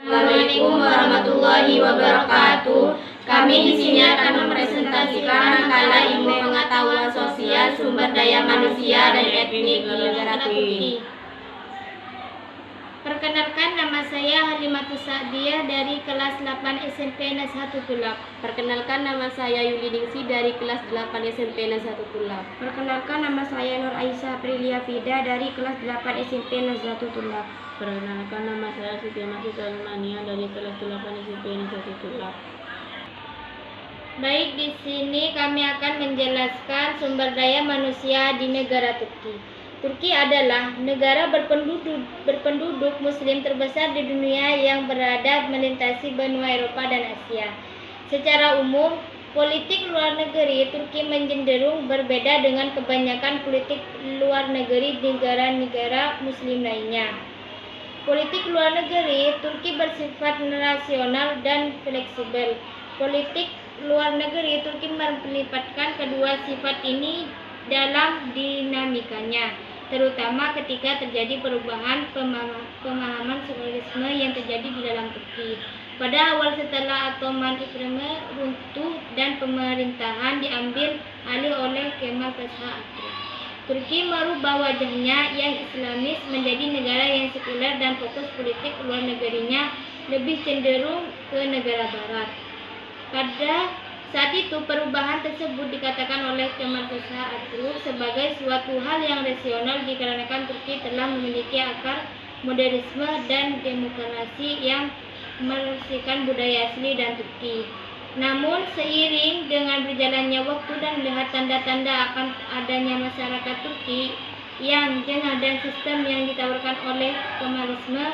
Assalamualaikum warahmatullahi wabarakatuh. Kami di sini akan mempresentasikan makalah ilmu pengetahuan sosial, sumber daya manusia dan etnik di negara Turki. Perkenalkan, nama saya Halimatus Sa'diyah dari kelas 8 SMP Nazhatul Tulab. Perkenalkan, nama saya Yuli Ningsi dari kelas 8 SMP Nazhatul Tulab. Perkenalkan, nama saya Nur Aisyah Aprilia Fida dari kelas 8 SMP Nazhatul Tulab. Perkenalkan, nama saya Siti Masih Salmania dari kelas 8 SMP Nazhatul Tulab. Baik, di sini kami akan menjelaskan sumber daya manusia di negara Turki. Turki adalah negara berpenduduk Muslim terbesar di dunia yang berada melintasi benua Eropa dan Asia. Secara umum, politik luar negeri Turki cenderung berbeda dengan kebanyakan politik luar negeri di negara-negara Muslim lainnya. Politik luar negeri Turki bersifat rasional dan fleksibel. Politik luar negeri Turki melibatkan kedua sifat ini dalam dinamikanya, terutama ketika terjadi perubahan pemahaman sekularisme yang terjadi di dalam Turki. Pada awal setelah Ottomanisme runtuh dan pemerintahan diambil alih oleh Kemal Pasha Atatürk, Turki merubah wajahnya yang Islamis menjadi negara yang sekuler dan fokus politik luar negerinya lebih cenderung ke negara barat. Pada saat itu perubahan tersebut dikatakan oleh Kemal Pasha Atatürk sebagai suatu hal yang rasional dikarenakan Turki telah memiliki akar modernisme dan demokrasi yang meresmikan budaya asli dan Turki. Namun seiring dengan berjalannya waktu dan melihat tanda-tanda akan adanya masyarakat Turki yang jengah dan sistem yang ditawarkan oleh Kemalisme,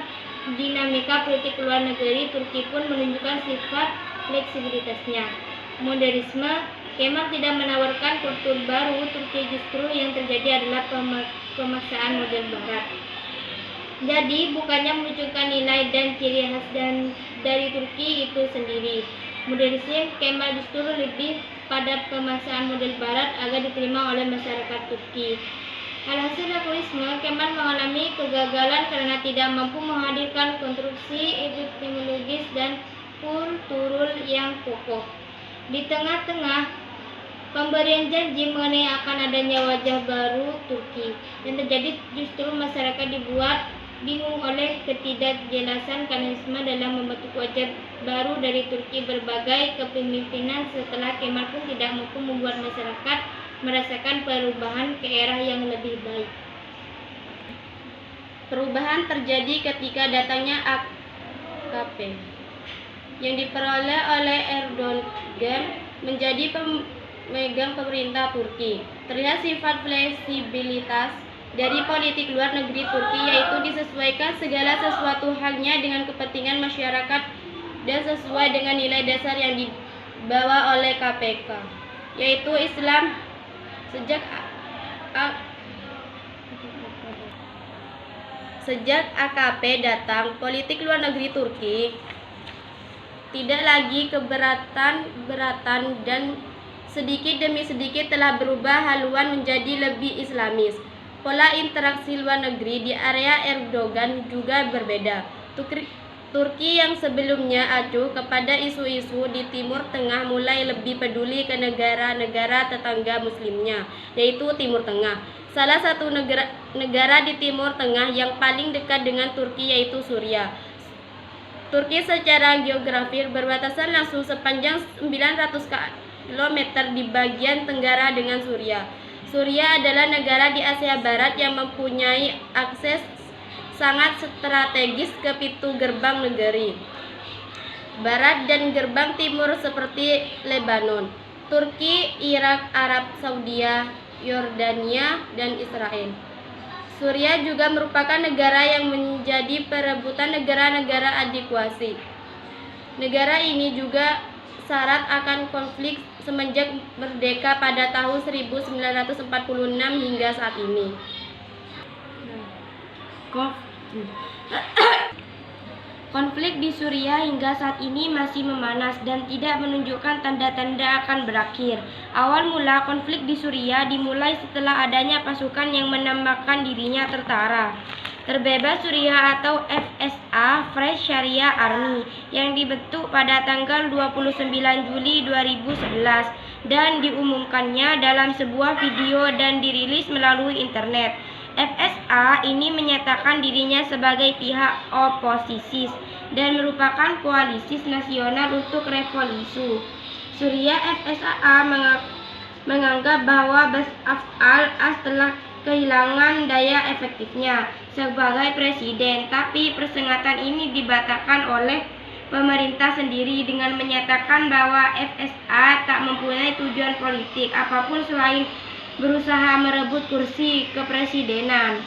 dinamika politik luar negeri Turki pun menunjukkan sifat fleksibilitasnya. Modernisme, Kemal tidak menawarkan kultur baru Turki, justru yang terjadi adalah pemaksaan model barat. Jadi bukannya menunjukkan nilai dan ciri khas dari Turki itu sendiri. Modernisme Kemal justru lebih pada pemaksaan model barat agar diterima oleh masyarakat Turki. Alhasil radikalisme Kemal mengalami kegagalan karena tidak mampu menghadirkan konstruksi epistemologis dan kultural yang kokoh. Di tengah-tengah pemberian janji mengenai akan adanya wajah baru Turki, yang terjadi justru masyarakat dibuat bingung oleh ketidakjelasan Kemalisme dalam membentuk wajah baru dari Turki. Berbagai kepemimpinan setelah Kemal pun tidak mampu membuat masyarakat merasakan perubahan ke arah yang lebih baik. Perubahan terjadi ketika datangnya AKP yang diperoleh oleh Erdogan menjadi pemegang pemerintah Turki. Terlihat sifat fleksibilitas dari politik luar negeri Turki, yaitu disesuaikan segala sesuatu halnya dengan kepentingan masyarakat dan sesuai dengan nilai dasar yang dibawa oleh KPK, yaitu Islam. Sejak AKP datang, politik luar negeri Turki tidak lagi keberatan dan sedikit demi sedikit telah berubah haluan menjadi lebih Islamis. Pola interaksi luar negeri di area Erdogan juga berbeda. Turki yang sebelumnya acuh kepada isu-isu di Timur Tengah mulai lebih peduli ke negara-negara tetangga muslimnya, yaitu Timur Tengah. Salah satu negara di Timur Tengah yang paling dekat dengan Turki yaitu Suriah. Turki secara geografis berbatasan langsung sepanjang 900 km di bagian tenggara dengan Suriah. Suriah adalah negara di Asia Barat yang mempunyai akses sangat strategis ke pintu gerbang negeri Barat dan gerbang timur seperti Lebanon, Turki, Irak, Arab Saudi, Yordania, dan Israel. Suriah juga merupakan negara yang menjadi perebutan negara-negara adikuasi. Negara ini juga syarat akan konflik semenjak merdeka pada tahun 1946 hingga saat ini. Konflik di Suriah hingga saat ini masih memanas dan tidak menunjukkan tanda-tanda akan berakhir. Awal mula konflik di Suriah dimulai setelah adanya pasukan yang menamakan dirinya tentara Terbebas Suriah atau FSA Fresh Sharia Army yang dibentuk pada tanggal 29 Juli 2011 dan diumumkannya dalam sebuah video dan dirilis melalui internet. FSA ini menyatakan dirinya sebagai pihak oposisi dan merupakan koalisi nasional untuk revolusi Suriah. FSA menganggap bahwa Bashar al-Assad telah kehilangan daya efektifnya sebagai presiden, tapi persengatan ini dibatalkan oleh pemerintah sendiri dengan menyatakan bahwa FSA tak mempunyai tujuan politik apapun selain berusaha merebut kursi kepresidenan.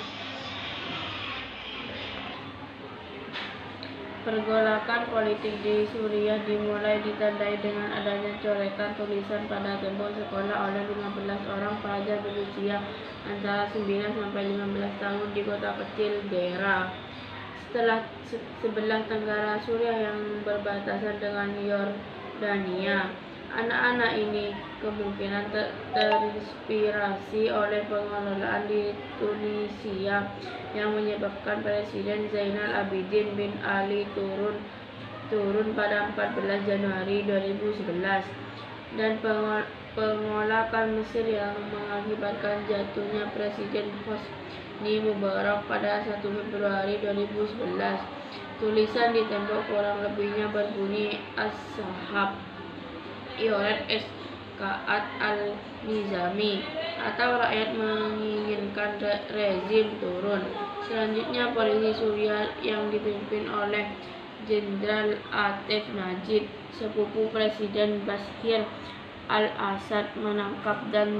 Pergolakan politik di Suriah dimulai ditandai dengan adanya coretan tulisan pada tembok sekolah oleh 15 orang pelajar berusia antara 9 sampai 15 tahun di kota kecil Deraa, sebelah tenggara Suriah yang berbatasan dengan Yordania. Anak-anak ini kemungkinan terinspirasi oleh pengelolaan di Tunisia yang menyebabkan Presiden Zainal Abidin bin Ali turun pada 14 Januari 2011 dan pengolakan Mesir yang mengakibatkan jatuhnya Presiden Hosni Mubarak pada 1 Februari 2011. Tulisan di tembok kurang lebihnya berbunyi As-Sahab Iorad Eskaat al-Nizami atau rakyat menginginkan rezim turun. Selanjutnya polisi Suriah yang dipimpin oleh Jenderal Atif Najib, sepupu Presiden Bashar al-Assad, menangkap dan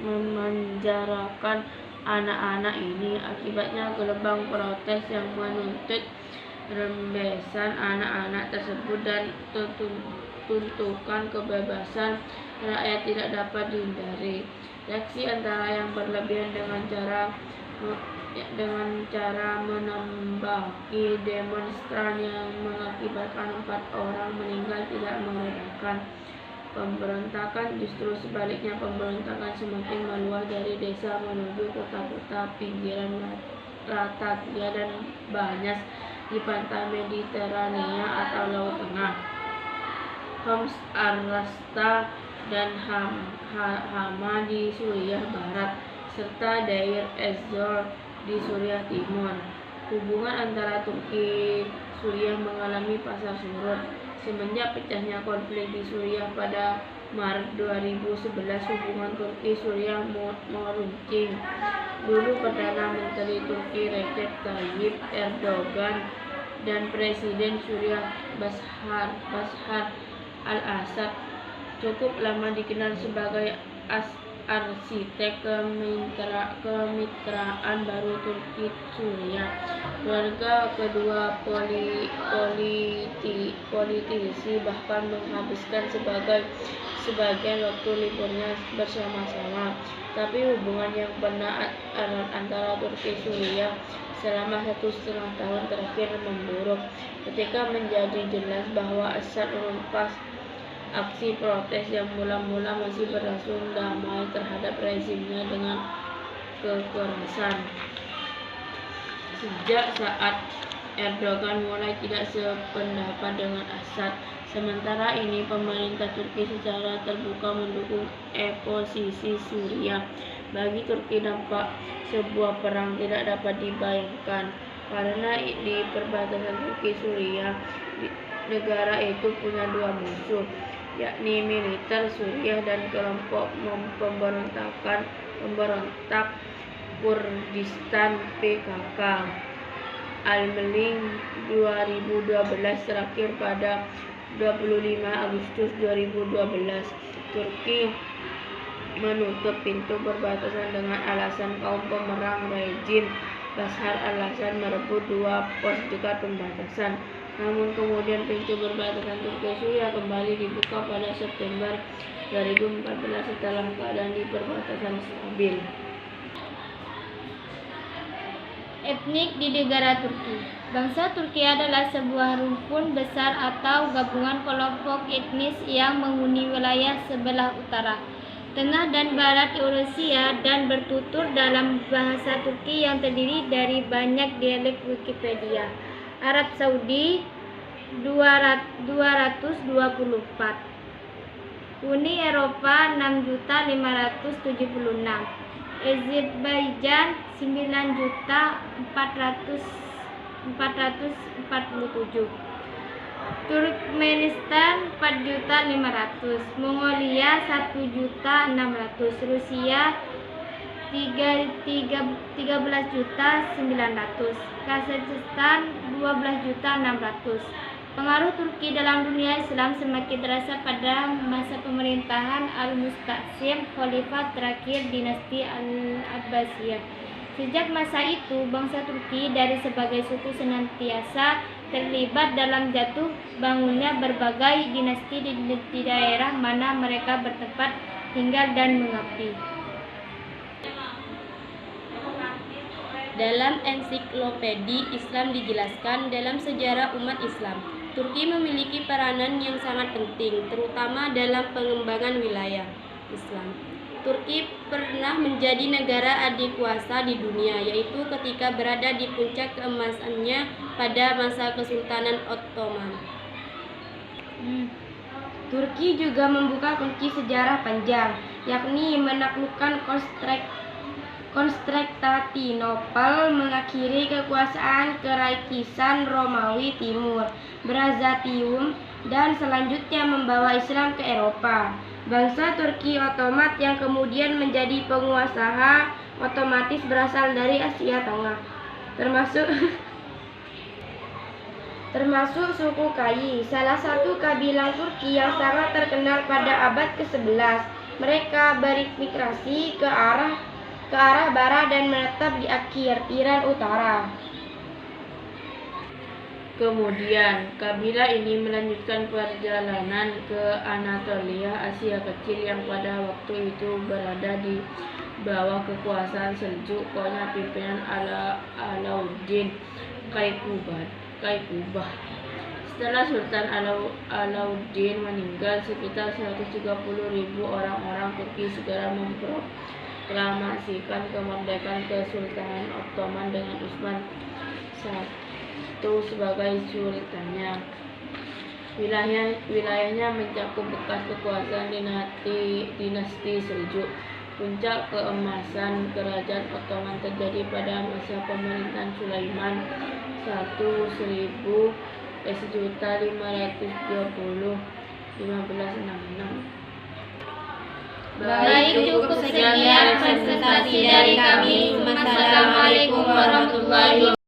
memenjarakan anak-anak ini. Akibatnya gelombang protes yang menuntut rembesan anak-anak tersebut dan tuntukan kebebasan rakyat tidak dapat dihindari. Reaksi antara yang berlebihan dengan cara menembaki demonstran yang mengakibatkan 4 orang meninggal tidak meredakan pemberontakan. Justru sebaliknya, pemberontakan semakin meluas dari desa menuju kota-kota pinggiran Latakia dan Banyas di pantai Mediterania atau Laut Tengah, Homs ar-Rasta dan Hama di Suriah Barat, serta Deir ez-Zor di Suriah Timur. Hubungan antara Turki Suriah mengalami pasang surut. Semenjak pecahnya konflik di Suriah pada Maret 2011, hubungan Turki Suriah meruncing. Dulu Perdana Menteri Turki Recep Tayyip Erdogan dan Presiden Suriah Bashar al-Assad cukup lama dikenal sebagai arsitek kemitraan baru Turki Suriah. Keluarga kedua politisi bahkan menghabiskan sebagian waktu liburnya bersama-sama. Tapi hubungan yang pernah erat antara Turki Suriah selama 1,5 tahun terakhir memburuk ketika menjadi jelas bahwa Assad menumpas aksi protes yang mula-mula masih berlangsung damai terhadap rezimnya dengan kekerasan. Sejak saat Erdogan mulai tidak sependapat dengan Assad, sementara ini pemerintah Turki secara terbuka mendukung oposisi Suriah. Bagi Turki, dampak sebuah perang tidak dapat dibayangkan karena di perbatasan Turki Suriah negara itu punya 2 musuh, yakni militer Suriah dan kelompok pemberontak Kurdistan PKK. Al-Meling 2012 terakhir pada 25 Agustus 2012, Turki menutup pintu perbatasan dengan alasan kaum pemerang rejim Bashar al-Assad merebut 2 pos dekat pembatasan. Namun kemudian pintu perbatasan Turki Suriah kembali dibuka pada September 2014 setelah keadaan di perbatasan stabil. Etnik di negara Turki. Bangsa Turki adalah sebuah rumpun besar atau gabungan kelompok etnis yang menghuni wilayah sebelah utara. tengah dan barat Eurasia, dan bertutur dalam bahasa Turki yang terdiri dari banyak dialek Wikipedia. Arab Saudi 224, Uni Eropa 6.576, Azerbaijan 9.447, Turkmenistan 4.500, Mongolia 1.600, Rusia 13.900, Kazakhstan 12.600. Pengaruh Turki dalam dunia Islam semakin terasa pada masa pemerintahan Al-Musta'sim, khalifah terakhir dinasti Al-Abbasiyah. Sejak masa itu, bangsa Turki dari sebagai suku senantiasa terlibat dalam jatuh bangunnya berbagai dinasti di daerah mana mereka bertempat tinggal dan mengabdi. Dalam ensiklopedi Islam dijelaskan, dalam sejarah umat Islam, Turki memiliki peranan yang sangat penting, terutama dalam pengembangan wilayah Islam. Turki pernah menjadi negara adikuasa di dunia, yaitu ketika berada di puncak keemasannya pada masa Kesultanan Ottoman. Turki juga membuka kunci sejarah panjang, yakni menaklukkan Konstantinopel, mengakhiri kekuasaan Keraikisan Romawi Timur, Byzantium, dan selanjutnya membawa Islam ke Eropa. Bangsa Turki Ottoman yang kemudian menjadi penguasa otomatis berasal dari Asia Tengah, termasuk suku Kai, salah satu kabilah Turki yang sangat terkenal pada abad ke-11. Mereka bermigrasi ke arah barat dan menetap di akhir Iran Utara. Kemudian, kabilah ini melanjutkan perjalanan ke Anatolia, Asia Kecil yang pada waktu itu berada di bawah kekuasaan Seljuk, pokoknya pimpinan Alauddin Qaybubah. Setelah Sultan Alauddin meninggal, sekitar 130.000 orang-orang Turki segera memproklamasikan kemerdekaan Kesultanan Ottoman dengan Utsman I sebagai sultannya. Wilayahnya mencakup bekas kekuasaan dinasti Seljuk. Puncak keemasan kerajaan Ottoman terjadi pada masa pemerintahan Sulaiman I 1536. Baik, cukup sekian presentasi dari kami. Wassalamualaikum warahmatullahi wabarakatuh.